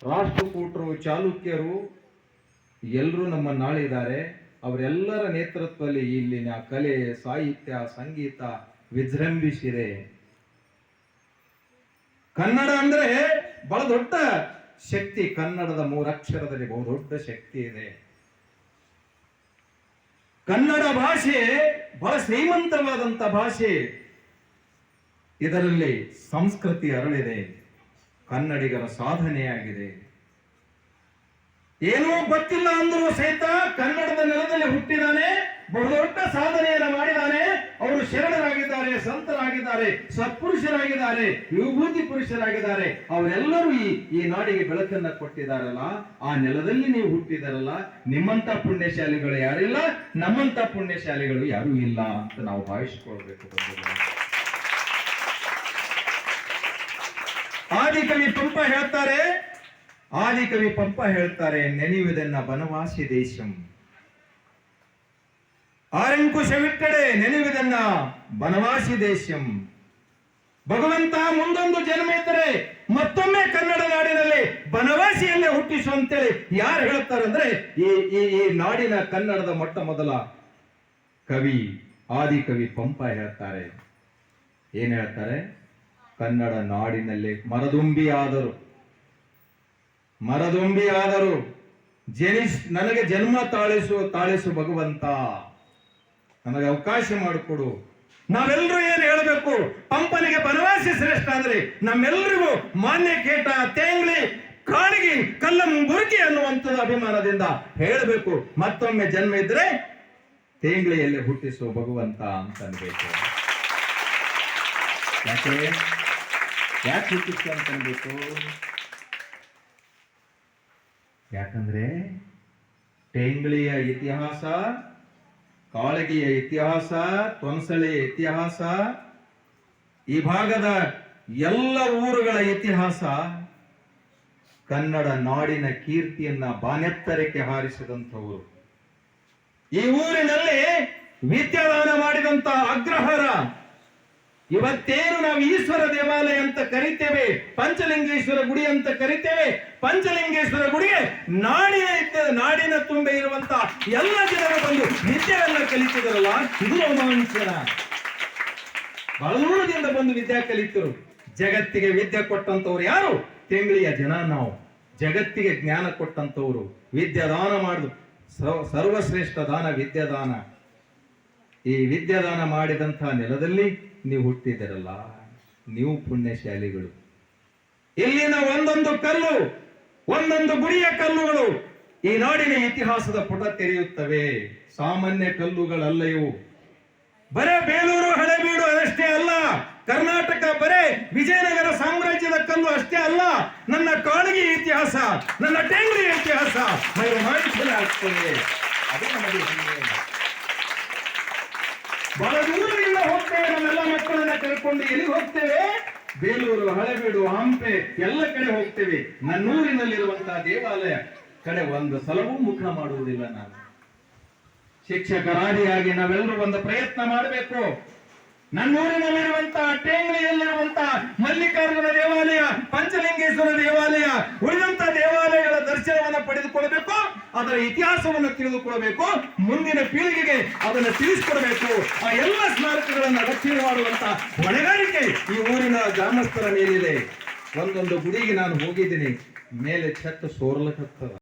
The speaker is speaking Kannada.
ರಾಷ್ಟ್ರಕೂಟರು, ಚಾಲುಕ್ಯರು ಎಲ್ಲರೂ ನಮ್ಮನ್ನಾಳಿದ್ದಾರೆ. ಅವರೆಲ್ಲರ ನೇತೃತ್ವದಲ್ಲಿ ಇಲ್ಲಿನ ಕಲೆ, ಸಾಹಿತ್ಯ, ಸಂಗೀತ ವಿಜೃಂಭಿಸಿದೆ. ಕನ್ನಡ ಅಂದ್ರೆ ಬಹಳ ದೊಡ್ಡ ಶಕ್ತಿ. ಕನ್ನಡದ 3 ಅಕ್ಷರದಲ್ಲಿ ಬಹುದೊಡ್ಡ ಶಕ್ತಿ ಇದೆ. ಕನ್ನಡ ಭಾಷೆ ಬಹಳ ಶ್ರೀಮಂತವಾದಂತ ಭಾಷೆ. ಇದರಲ್ಲಿ ಸಂಸ್ಕೃತಿ ಅರಳಿದೆ. ಕನ್ನಡಿಗರ ಸಾಧನೆಯಾಗಿದೆ. ಏನೂ ಗೊತ್ತಿಲ್ಲ ಅಂದರೂ ಸಹಿತ ಕನ್ನಡದ ನೆಲದಲ್ಲಿ ಹುಟ್ಟಿದಾನೆ, ಬಹುದೊಡ್ಡ ಸಾಧನೆಯನ್ನು ಮಾಡಿದ್ದಾನೆ. ಅವರು ಶರಣರಾಗಿದ್ದಾರೆ, ಸಂತರಾಗಿದ್ದಾರೆ, ಸತ್ಪುರುಷರಾಗಿದ್ದಾರೆ, ವಿಭೂತಿ ಪುರುಷರಾಗಿದ್ದಾರೆ. ಅವರೆಲ್ಲರೂ ಈ ನಾಡಿಗೆ ಬೆಳಕನ್ನ ಕೊಟ್ಟಿದ್ದಾರಲ್ಲ, ಆ ನೆಲದಲ್ಲಿ ನೀವು ಹುಟ್ಟಿದಾರಲ್ಲ, ನಿಮ್ಮಂತ ಪುಣ್ಯಶಾಲಿಗಳು ಯಾರಿಲ್ಲ, ನಮ್ಮಂತ ಪುಣ್ಯಶಾಲಿಗಳು ಯಾರೂ ಇಲ್ಲ ಅಂತ ನಾವು ಭಾವಿಸಿಕೊಳ್ಬೇಕು. ಆದಿಕವಿ ಪಂಪ ಹೇಳ್ತಾರೆ, ನೆನೆಯುವುದನ್ನ ಬನವಾಸಿ ದೇಶಂ. ಆರಂಕುಶವಿಟ್ಟಡೆ ನೆನೆಯುವುದನ್ನ ಬನವಾಸಿ ದೇಶಂ. ಭಗವಂತ ಮುಂದೊಂದು ಜನ್ಮ ಇದ್ದರೆ ಮತ್ತೊಮ್ಮೆ ಕನ್ನಡ ನಾಡಿನಲ್ಲಿ ಬನವಾಸಿಯಲ್ಲೇ ಹುಟ್ಟಿಸು ಅಂತೇಳಿ ಯಾರು ಹೇಳ್ತಾರೆ ಅಂದ್ರೆ ಈ ನಾಡಿನ ಕನ್ನಡದ ಮೊಟ್ಟ ಮೊದಲ ಕವಿ ಆದಿಕವಿ ಪಂಪ ಹೇಳ್ತಾರೆ. ಏನ್ ಹೇಳ್ತಾರೆ? ಕನ್ನಡ ನಾಡಿನಲ್ಲಿ ಮರದುಂಬಿಯಾದರು ನನಗೆ ಜನ್ಮ ತಾಳಿಸು ಭಗವಂತ, ನನಗೆ ಅವಕಾಶ ಮಾಡಿಕೊಡು. ನಾವೆಲ್ಲರೂ ಏನು ಹೇಳಬೇಕು? ಪಂಪನಿಗೆ ಬನವಾಸಿ ಶ್ರೇಷ್ಠ ಅಂದ್ರೆ ನಮ್ಮೆಲ್ಲರಿಗೂ ಮಾನ್ಯ ಕೇಟ, ತೇಂಗ್ಳಿ, ಕಾಣಿಗಿ, ಕಲ್ಲಂ ಬುರುಕಿ ಅನ್ನುವಂಥದ್ದು ಅಭಿಮಾನದಿಂದ ಹೇಳಬೇಕು. ಮತ್ತೊಮ್ಮೆ ಜನ್ಮ ಇದ್ರೆ ತೇಂಗ್ಳಿಯಲ್ಲಿ ಹುಟ್ಟಿಸು ಭಗವಂತ ಅಂತ ಅನ್ಬೇಕು. ಯಾಕೆ ಹುಟ್ಟಿಸು ಅಂತ ಅನ್ಬೇಕು? ಯಾಕಂದ್ರೆ ಟೇಂಗ್ಳಿಯ ಇತಿಹಾಸ, ಕಾಳಗಿಯ ಇತಿಹಾಸ, ತೊನ್ಸಳೆಯ ಇತಿಹಾಸ, ಈ ಭಾಗದ ಎಲ್ಲ ಊರುಗಳ ಇತಿಹಾಸ ಕನ್ನಡ ನಾಡಿನ ಕೀರ್ತಿಯನ್ನ ಬಾನೆತ್ತರಕ್ಕೆ ಹಾರಿಸಿದಂಥವರು. ಈ ಊರಿನಲ್ಲಿ ವಿದ್ಯಾದಾನ ಮಾಡಿದಂತ ಅಗ್ರಹಾರ. ಇವತ್ತೇನು ನಾವು ಈಶ್ವರ ದೇವಾಲಯ ಅಂತ ಕರಿತೇವೆ, ಪಂಚಲಿಂಗೇಶ್ವರ ಗುಡಿ ಅಂತ ಕರಿತೇವೆ, ಪಂಚಲಿಂಗೇಶ್ವರ ಗುಡಿಗೆ ನಾಡಿನ ತುಂಬೆ ಇರುವಂತ ಎಲ್ಲ ಜನರು ಬಂದು ವಿದ್ಯೆಯನ್ನ ಕಲಿತಿದ್ರಲ್ಲ, ಇದು ರೋಮಾಂಚನ. ಬಹಳ ದೂರದಿಂದ ಬಂದು ವಿದ್ಯೆ ಕಲಿತರು. ಜಗತ್ತಿಗೆ ವಿದ್ಯೆ ಕೊಟ್ಟಂತವ್ರು ಯಾರು? ತೆಂಗಳಿಯ ಜನ ನಾವು. ಜಗತ್ತಿಗೆ ಜ್ಞಾನ ಕೊಟ್ಟಂತವ್ರು, ವಿದ್ಯಾದಾನ ಮಾಡುದು ಸರ್ವಶ್ರೇಷ್ಠ ದಾನ ವಿದ್ಯಾದಾನ. ಈ ವಿದ್ಯಾದಾನ ಮಾಡಿದಂತಹ ನೆಲದಲ್ಲಿ ನೀವು ಹುಟ್ಟಿದಿರಲ್ಲ, ನೀವು ಪುಣ್ಯಶಾಲಿಗಳು. ಇಲ್ಲಿನ ಒಂದೊಂದು ಕಲ್ಲು, ಒಂದೊಂದು ಗುಡಿಯ ಕಲ್ಲುಗಳು ಈ ನಾಡಿನ ಇತಿಹಾಸದ ಪುಟ ತೆರೆಯುತ್ತವೆ. ಸಾಮಾನ್ಯ ಕಲ್ಲುಗಳಲ್ಲ ಇವು. ಬರೇ ಬೇಲೂರು, ಹಳೆಬೀಡು ಅದಷ್ಟೇ ಅಲ್ಲ. ಕರ್ನಾಟಕ ಬರೇ ವಿಜಯನಗರ ಸಾಮ್ರಾಜ್ಯದ ಕಲ್ಲು ಅಷ್ಟೇ ಅಲ್ಲ. ನನ್ನ ಕಾಳಗಿ ಇತಿಹಾಸ, ನನ್ನ ಟೇಂಗ್ಳಿ ಇತಿಹಾಸ ಆಗ್ತದೆ. ಅದು ನಮಗೆ ಬಹಳ ದೂರದಿಂದ ಹೋಗ್ತೇವೆ. ನಮ್ಮೆಲ್ಲ ಮಕ್ಕಳನ್ನ ಕರ್ಕೊಂಡು ಎಲ್ಲಿಗೆ ಹೋಗ್ತೇವೆ? ಬೇಲೂರು, ಹಳೆಬೀಡು, ಹಂಪೆ ಎಲ್ಲ ಕಡೆ ಹೋಗ್ತೇವೆ. ನನ್ನೂರಿನಲ್ಲಿರುವಂತಹ ದೇವಾಲಯ ಕಡೆ ಒಂದು ಸಲವೂ ಮುಖ ಮಾಡುವುದಿಲ್ಲ. ನಾನು ಶಿಕ್ಷಕರಾದಿಯಾಗಿ ನಾವೆಲ್ಲರೂ ಒಂದು ಪ್ರಯತ್ನ ಮಾಡಬೇಕು. ನನ್ನೂರಿನಲ್ಲಿರುವಂತಹ ಟೇಂಗ್ಳಿಯಲ್ಲಿರುವಂತಹ ಮಲ್ಲಿಕಾರ್ಜುನ ದೇವಾಲಯ, ಪಂಚಲಿಂಗೇಶ್ವರ ದೇವಾಲಯ, ಉಳಿದಂತಹ ದೇವಾಲಯಗಳ ದರ್ಶನವನ್ನು ಪಡೆದುಕೊಳ್ಳಬೇಕು. ಅದರ ಇತಿಹಾಸವನ್ನು ತಿಳಿದುಕೊಳ್ಳಬೇಕು. ಮುಂದಿನ ಪೀಳಿಗೆಗೆ ಅದನ್ನು ತಿಳಿಸಿಕೊಡಬೇಕು. ಆ ಎಲ್ಲ ಸ್ಮಾರಕಗಳನ್ನು ರಕ್ಷಣೆ ಮಾಡುವಂತ ಹೊಣೆಗಾರಿಕೆ ಈ ಊರಿನ ಗ್ರಾಮಸ್ಥರ ಮೇಲಿದೆ. ಒಂದೊಂದು ಗುಡಿಗೆ ನಾನು ಹೋಗಿದ್ದೀನಿ, ಮೇಲೆ ಛತ್ತು ಸೋರ್ಲಕತ್ತದ.